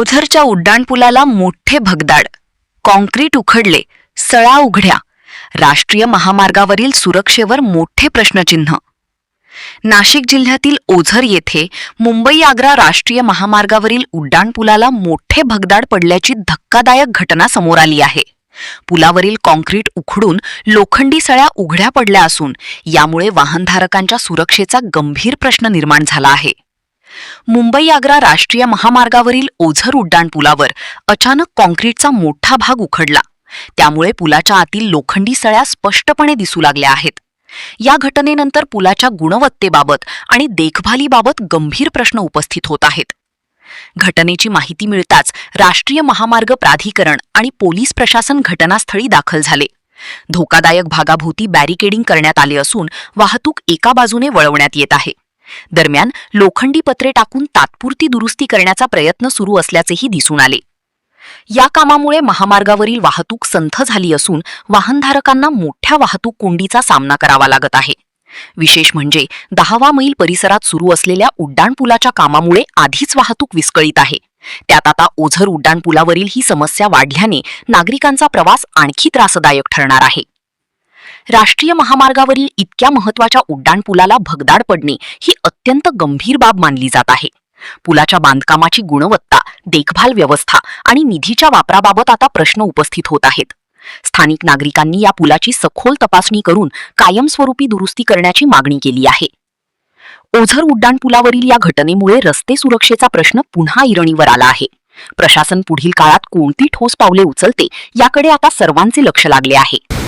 ओझरच्या उड्डाणपुलाला मोठे भगदाड, कॉन्क्रीट उखडले, सळा उघड्या, राष्ट्रीय महामार्गावरील सुरक्षेवर मोठे प्रश्नचिन्ह. नाशिक जिल्ह्यातील ओझर येथे मुंबई-आग्रा राष्ट्रीय महामार्गावरील उड्डाणपुलाला मोठे भगदाड पडल्याची धक्कादायक घटना समोर आली आहे. पुलावरील कॉन्क्रीट उखडून लोखंडी सळ्या उघड्या पडल्या असून यामुळे वाहनधारकांच्या सुरक्षेचा गंभीर प्रश्न निर्माण झाला आहे. मुंबई-आग्रा राष्ट्रीय महामार्गावरील ओझर उड्डाणपुलावर अचानक कॉन्क्रीटचा मोठा भाग उखडला. त्यामुळे पुलाच्या आतील लोखंडी सळ्या स्पष्टपणे दिसू लागल्या आहेत. या घटनेनंतर पुलाच्या गुणवत्तेबाबत आणि देखभालीबाबत गंभीर प्रश्न उपस्थित होत आहेत. घटनेची माहिती मिळताच राष्ट्रीय महामार्ग प्राधिकरण आणि पोलीस प्रशासन घटनास्थळी दाखल झाले. धोकादायक भागाभोवती बॅरिकेडिंग करण्यात आले असून वाहतूक एका बाजूने वळवण्यात येत आहे. दरम्यान लोखंडी पत्रे टाकून तात्पुरती दुरुस्ती करण्याचा प्रयत्न सुरू असल्याचेही दिसून आले. या कामामुळे महामार्गावरील वाहतूक संथ झाली असून वाहनधारकांना मोठ्या वाहतूक कोंडीचा सामना करावा लागत आहे. विशेष म्हणजे 10वा मैल परिसरात सुरू असलेल्या उड्डाणपुलाच्या कामामुळे आधीच वाहतूक विस्कळीत आहे. त्यात आता ओझर उड्डाणपुलावरील ही समस्या वाढल्याने नागरिकांचा प्रवास आणखी त्रासदायक ठरणार आहे. राष्ट्रीय महामार्गावरील इतक्या महत्त्वाच्या उड्डाणपुलाला भगदाड पडणे ही अत्यंत गंभीर बाब मानली जात आहे. पुलाच्या बांधकामाची गुणवत्ता, देखभाल व्यवस्था आणि निधीच्या वापराबाबत आता प्रश्न उपस्थित होत आहेत. स्थानिक नागरिकांनी या पुलाची सखोल तपासणी करून कायमस्वरूपी दुरुस्ती करण्याची मागणी केली आहे. ओझर उड्डाणपुलावरील या घटनेमुळे रस्ते सुरक्षेचा प्रश्न पुन्हा ऐरणीवर आला आहे. प्रशासन पुढील काळात कोणती ठोस पावले उचलते याकडे आता सर्वांचे लक्ष लागले आहे.